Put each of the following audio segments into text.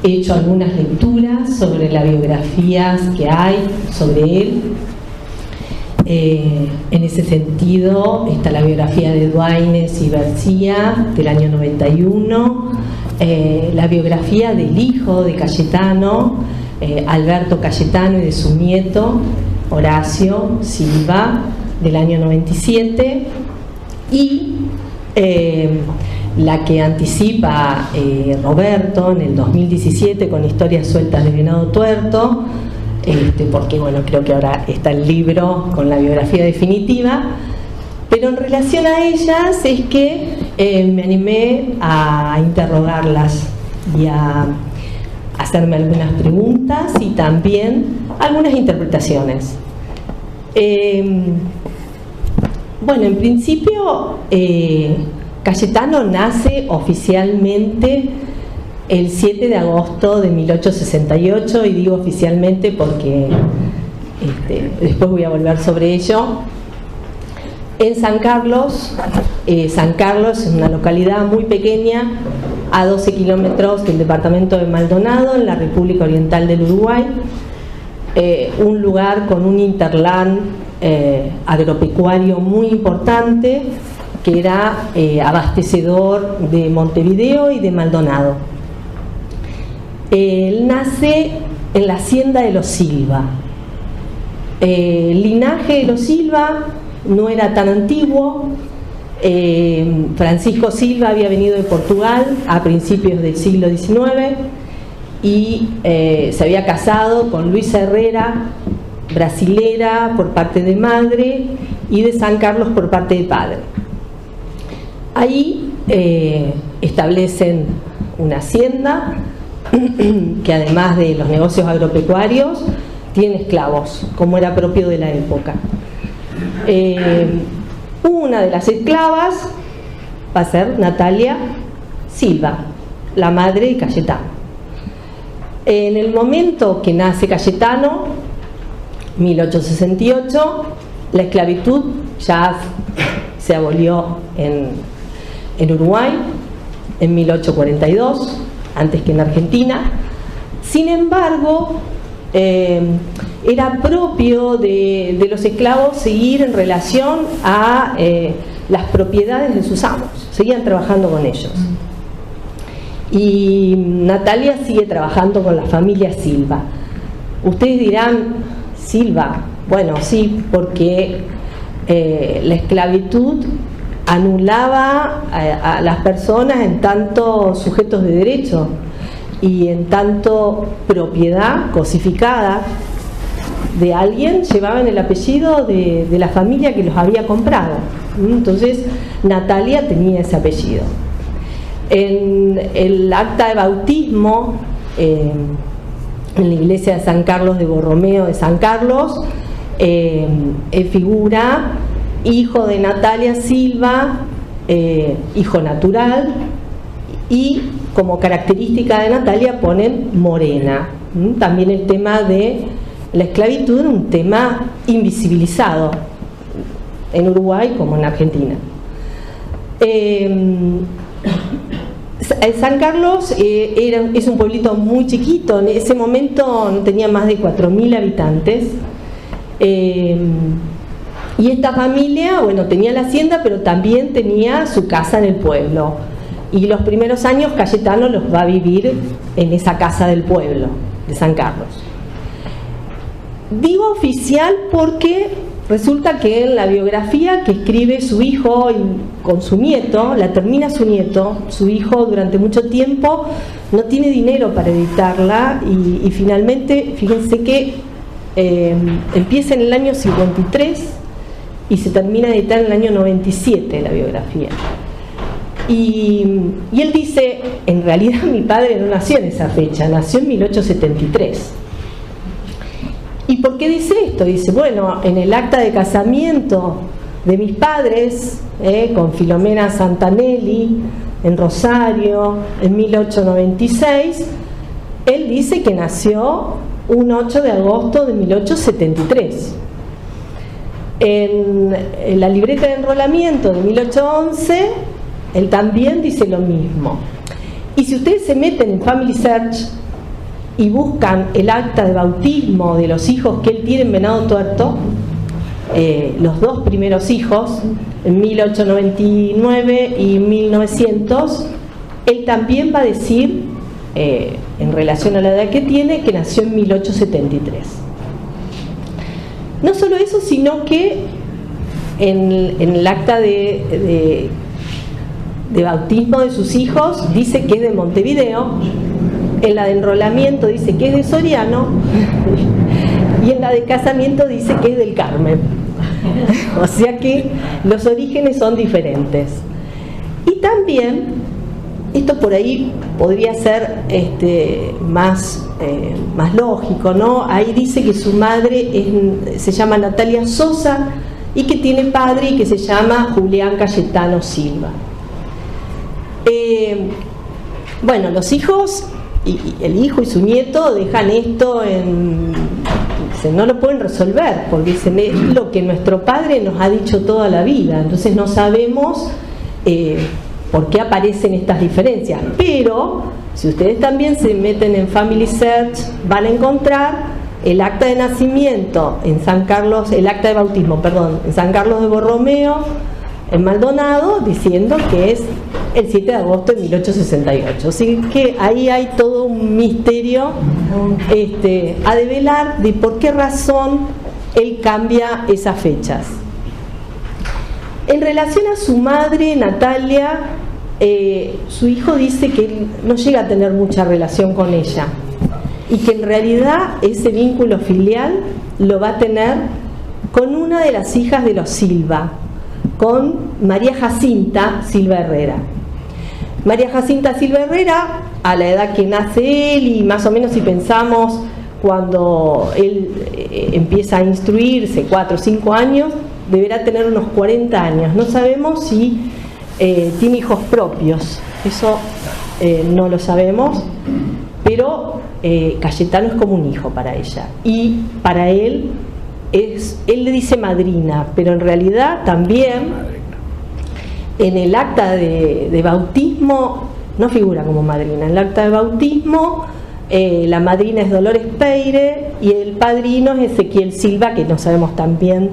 he hecho algunas lecturas sobre las biografías que hay sobre él. En ese sentido está la biografía de Duaines y García del año 91, la biografía del hijo de Cayetano, Alberto Cayetano, y de su nieto Horacio Silva del año 97, y la que anticipa Roberto en el 2017 con Historias sueltas de Venado Tuerto, porque bueno, creo que ahora está el libro con la biografía definitiva, pero en relación a ellas es que me animé a interrogarlas y a hacerme algunas preguntas y también algunas interpretaciones. Bueno, en principio Cayetano nace oficialmente el 7 de agosto de 1868, y digo oficialmente porque después voy a volver sobre ello, en San Carlos. San Carlos es una localidad muy pequeña, a 12 kilómetros del departamento de Maldonado, en la República Oriental del Uruguay, un lugar con un hinterland agropecuario muy importante, que era abastecedor de Montevideo y de Maldonado. Él nace en la hacienda de los Silva. El linaje de los Silva no era tan antiguo. Francisco Silva había venido de Portugal a principios del siglo XIX y se había casado con Luisa Herrera, brasilera por parte de madre, y de San Carlos por parte de padre. Ahí establecen una hacienda que, además de los negocios agropecuarios, tiene esclavos, como era propio de la época. Una de las esclavas va a ser Natalia Silva, la madre de Cayetano. En el momento que nace Cayetano, 1868, la esclavitud ya se abolió en Uruguay, en 1842, antes que en Argentina. Sin embargo, era propio de los esclavos seguir en relación a las propiedades de sus amos, seguían trabajando con ellos. Y Natalia sigue trabajando con la familia Silva. Ustedes dirán, Silva, bueno, sí, porque la esclavitud anulaba a las personas en tanto sujetos de derecho y en tanto propiedad cosificada de alguien, llevaban el apellido de la familia que los había comprado. Entonces Natalia tenía ese apellido. En el acta de bautismo en la iglesia de San Carlos de Borromeo de San Carlos figura hijo de Natalia Silva, hijo natural, y como característica de Natalia ponen morena. También el tema de la esclavitud era un tema invisibilizado en Uruguay como en Argentina. San Carlos es un pueblito muy chiquito, en ese momento no tenía más de 4.000 habitantes. Y esta familia, bueno, tenía la hacienda, pero también tenía su casa en el pueblo. Y los primeros años Cayetano los va a vivir en esa casa del pueblo de San Carlos. Digo oficial porque resulta que en la biografía que escribe su hijo con su nieto, la termina su nieto, su hijo durante mucho tiempo no tiene dinero para editarla y finalmente, fíjense que empieza en el año 53 y se termina de editar en el año 97 la biografía. Y él dice, en realidad mi padre no nació en esa fecha, nació en 1873. ¿Y por qué dice esto? Dice, bueno, en el acta de casamiento de mis padres, con Filomena Santanelli, en Rosario, en 1896, él dice que nació un 8 de agosto de 1873. En la libreta de enrolamiento de 1811, él también dice lo mismo. Y si ustedes se meten en Family Search, y buscan el acta de bautismo de los hijos que él tiene en Venado Tuerto, los dos primeros hijos, en 1899 y 1900, él también va a decir, en relación a la edad que tiene, que nació en 1873. No solo eso, sino que en el acta de bautismo de sus hijos dice que es de Montevideo, en la de enrolamiento dice que es de Soriano y en la de casamiento dice que es del Carmen. O sea que los orígenes son diferentes. Y también, esto por ahí podría ser más lógico, ¿no? Ahí dice que su madre se llama Natalia Sosa y que tiene padre y que se llama Julián Cayetano Silva. Bueno, los hijos, y el hijo y su nieto dejan esto no lo pueden resolver, porque dicen, es lo que nuestro padre nos ha dicho toda la vida, entonces no sabemos por qué aparecen estas diferencias. Pero si ustedes también se meten en Family Search, van a encontrar el acta de nacimiento en San Carlos, el acta de bautismo, perdón, en San Carlos de Borromeo, en Maldonado, diciendo que es el 7 de agosto de 1868. Así que ahí hay todo un misterio a develar de por qué razón él cambia esas fechas. En relación a su madre, Natalia, su hijo dice que él no llega a tener mucha relación con ella y que en realidad ese vínculo filial lo va a tener con una de las hijas de los Silva, con María Jacinta Silva Herrera. María Jacinta Silva Herrera, a la edad que nace él, y más o menos si pensamos cuando él empieza a instruirse, 4 o 5 años, deberá tener unos 40 años. No sabemos si tiene hijos propios, eso no lo sabemos, pero Cayetano es como un hijo para ella, y para él le dice madrina, pero en realidad también en el acta de bautismo no figura como madrina. En el acta de bautismo la madrina es Dolores Peire y el padrino es Ezequiel Silva, que no sabemos también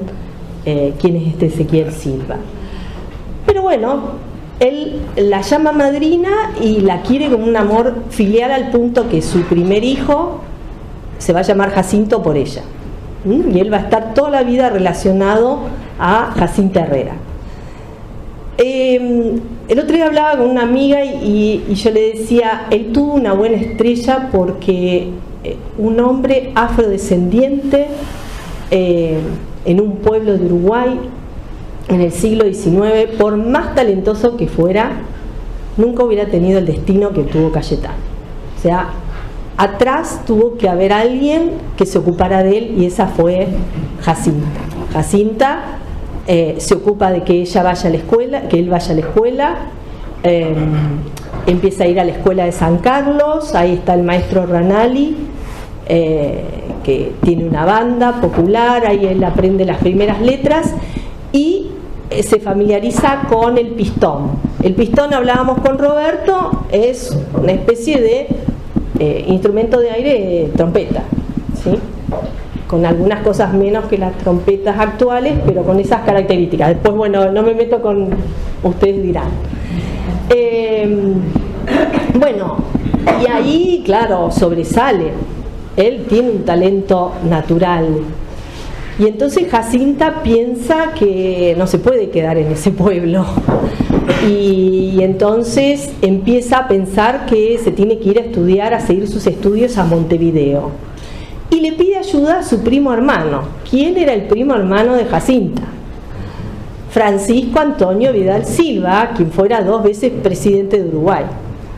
quién es este Ezequiel Silva. Pero bueno, él la llama madrina y la quiere con un amor filial, al punto que su primer hijo se va a llamar Jacinto por ella. Y él va a estar toda la vida relacionado a Jacinta Herrera. El otro día hablaba con una amiga y yo le decía, él tuvo una buena estrella porque un hombre afrodescendiente en un pueblo de Uruguay en el siglo XIX, por más talentoso que fuera, nunca hubiera tenido el destino que tuvo Cayetano. O sea, atrás tuvo que haber alguien que se ocupara de él, y esa fue Jacinta. Jacinta se ocupa de que ella vaya a la escuela, que él vaya a la escuela, empieza a ir a la escuela de San Carlos, ahí está el maestro Ranali, que tiene una banda popular, ahí él aprende las primeras letras y se familiariza con el pistón. El pistón, hablábamos con Roberto, es una especie de instrumento de aire, trompeta, ¿sí? Con algunas cosas menos que las trompetas actuales, pero con esas características. Después, bueno, no me meto con, ustedes dirán. Bueno, y ahí, claro, sobresale. Él tiene un talento natural. Y entonces Jacinta piensa que no se puede quedar en ese pueblo. Y entonces empieza a pensar que se tiene que ir a estudiar, a seguir sus estudios a Montevideo. Y le pide ayuda a su primo hermano. ¿Quién era el primo hermano de Jacinta? Francisco Antonio Vidal Silva, quien fuera 2 veces presidente de Uruguay.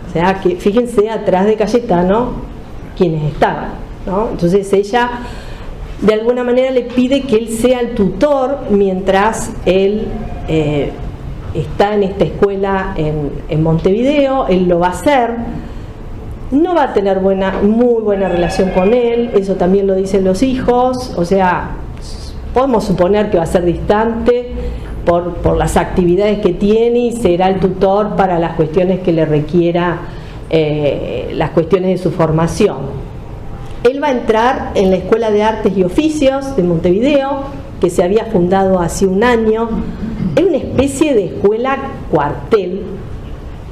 O sea, que fíjense atrás de Cayetano quienes estaban, ¿no? Entonces ella de alguna manera le pide que él sea el tutor mientras él está en esta escuela en Montevideo. Él lo va a hacer. No va a tener muy buena relación con él, eso también lo dicen los hijos, o sea, podemos suponer que va a ser distante por las actividades que tiene, y será el tutor para las cuestiones que le requiera, las cuestiones de su formación. Él va a entrar en la Escuela de Artes y Oficios de Montevideo, que se había fundado hace un año. Era una especie de escuela cuartel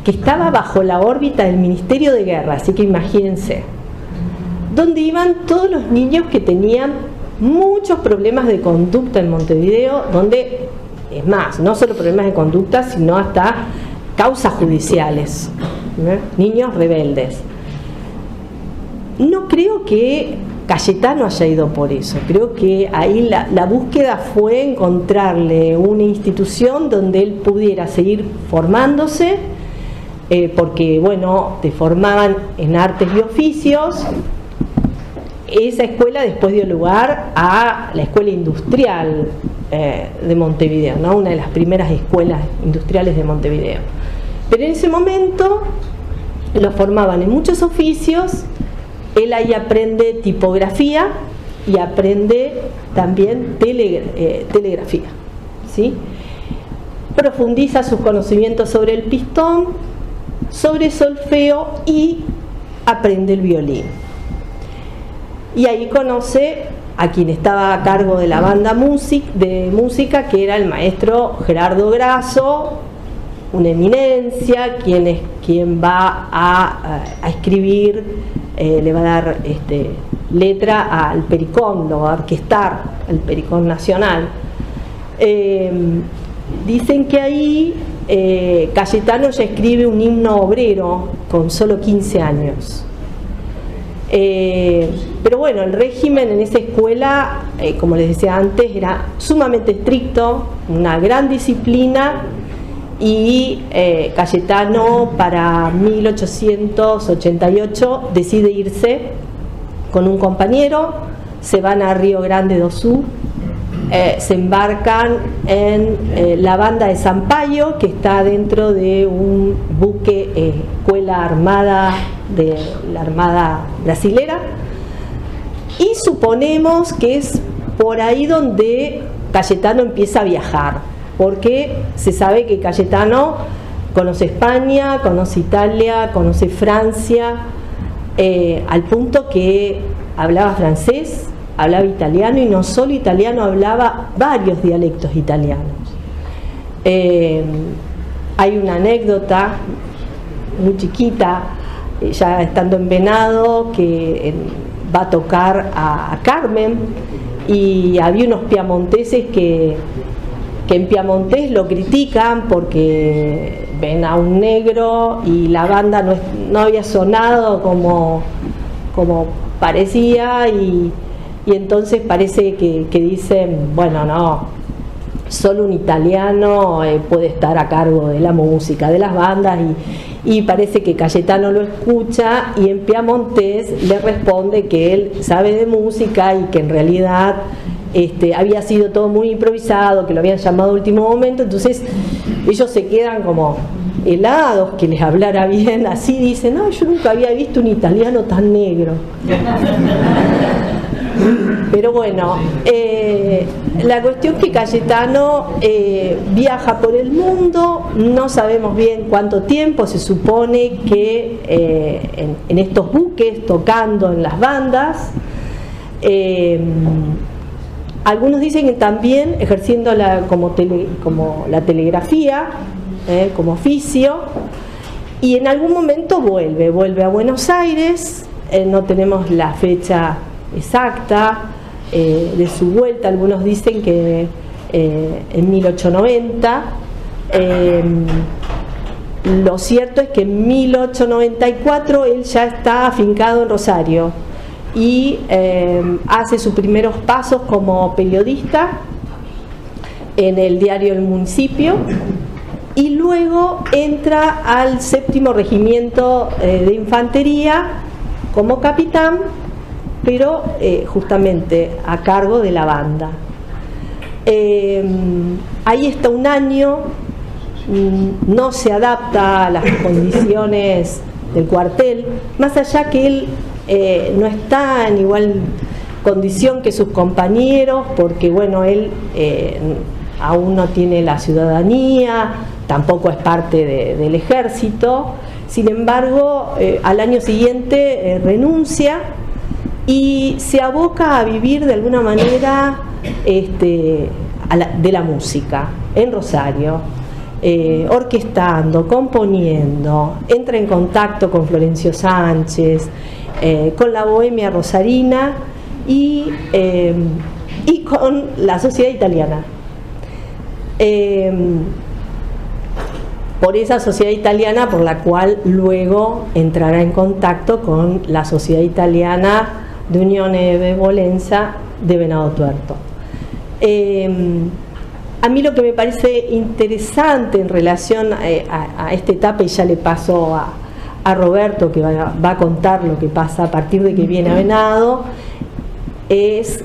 que estaba bajo la órbita del Ministerio de Guerra, así que imagínense, donde iban todos los niños que tenían muchos problemas de conducta en Montevideo, donde, es más, no solo problemas de conducta, sino hasta causas judiciales, ¿no? Niños rebeldes. No creo que Cayetano haya ido por eso, creo que ahí la búsqueda fue encontrarle una institución donde él pudiera seguir formándose, porque bueno, te formaban en artes y oficios. Esa escuela después dio lugar a la Escuela Industrial de Montevideo, ¿no? Una de las primeras escuelas industriales de Montevideo. Pero en ese momento lo formaban en muchos oficios. Él ahí aprende tipografía y aprende también telegrafía, ¿sí? Profundiza sus conocimientos sobre el pistón, sobre solfeo y aprende el violín. Y ahí conoce a quien estaba a cargo de la banda de música, que era el maestro Gerardo Grasso, una eminencia, quien va a escribir, le va a dar letra al Pericón, lo va a orquestar al Pericón Nacional. Dicen que ahí Cayetano ya escribe un himno obrero con solo 15 años. Pero bueno, el régimen en esa escuela, como les decía antes, era sumamente estricto, una gran disciplina, y Cayetano para 1888 decide irse con un compañero, se van a Río Grande do Sul, se embarcan en la banda de Sampaio, que está dentro de un buque escuela armada de la Armada Brasilera, y suponemos que es por ahí donde Cayetano empieza a viajar, porque se sabe que Cayetano conoce España, conoce Italia, conoce Francia, al punto que hablaba francés, hablaba italiano, y no solo italiano, hablaba varios dialectos italianos. Hay una anécdota muy chiquita, ya estando en Venado, que va a tocar a Carmen, y había unos piamonteses que en Piamontés lo critican porque ven a un negro y la banda no había sonado como parecía, y entonces parece que dicen, bueno, no, solo un italiano puede estar a cargo de la música, de las bandas, y parece que Cayetano lo escucha, y en Piamontés le responde que él sabe de música y que en realidad había sido todo muy improvisado, que lo habían llamado a último momento. Entonces ellos se quedan como helados que les hablara bien, así dicen, no, yo nunca había visto un italiano tan negro. Pero bueno, la cuestión es que Cayetano viaja por el mundo, no sabemos bien cuánto tiempo, se supone que en estos buques, tocando en las bandas, algunos dicen que también ejerciendo como la telegrafía, como oficio, y en algún momento vuelve a Buenos Aires. No tenemos la fecha exacta de su vuelta, algunos dicen que en 1890. Lo cierto es que en 1894 él ya está afincado en Rosario y hace sus primeros pasos como periodista en el diario El Municipio, y luego entra al 7º Regimiento de Infantería como capitán, pero justamente a cargo de la banda. Ahí está un año, no se adapta a las condiciones del cuartel, más allá que él no está en igual condición que sus compañeros, porque bueno, él aún no tiene la ciudadanía, tampoco es parte del ejército. Sin embargo, al año siguiente renuncia y se aboca a vivir de alguna manera de la música en Rosario, orquestando, componiendo, entra en contacto con Florencio Sánchez, con la bohemia rosarina y con la sociedad italiana. Por esa sociedad italiana por la cual luego entrará en contacto con la sociedad italiana de Unione de Benevolenza de Venado Tuerto. A mí lo que me parece interesante en relación a esta etapa, y ya le paso a Roberto, que va a contar lo que pasa a partir de que viene a Venado, es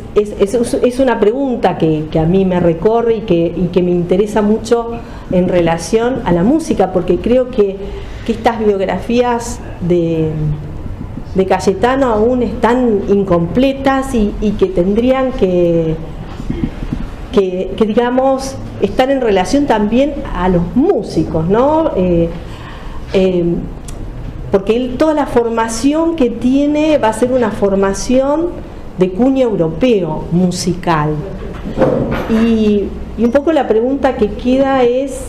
una pregunta que a mí me recorre y que me interesa mucho en relación a la música, porque creo que estas biografías de Cayetano aún están incompletas y que tendrían que digamos, estar en relación también a los músicos, ¿no? Porque toda la formación que tiene va a ser una formación de cuño europeo musical. Y un poco la pregunta que queda es,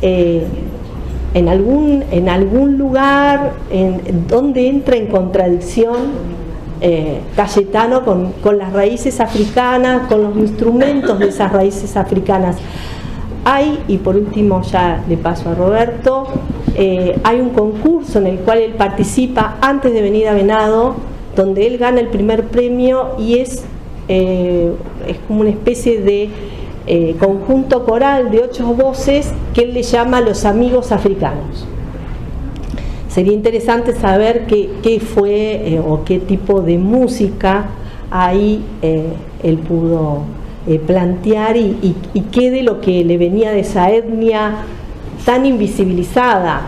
en algún lugar en donde entra en contradicción Cayetano con las raíces africanas, con los instrumentos de esas raíces africanas. Hay, y por último ya le paso a Roberto, hay un concurso en el cual él participa antes de venir a Venado, donde él gana el primer premio y es como una especie de conjunto coral de 8 voces que él le llama Los Amigos Africanos. Sería interesante saber qué fue o qué tipo de música ahí él pudo plantear y qué de lo que le venía de esa etnia tan invisibilizada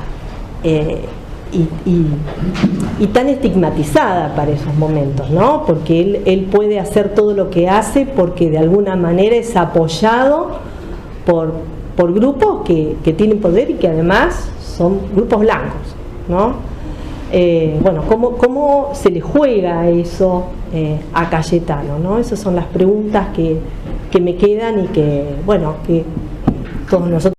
y tan estigmatizada para esos momentos, ¿no? Porque él puede hacer todo lo que hace porque de alguna manera es apoyado por grupos que tienen poder y que además son grupos blancos, ¿no? Bueno, ¿cómo se le juega eso a Cayetano, ¿no? Esas son las preguntas que me quedan y que, bueno, que todos nosotros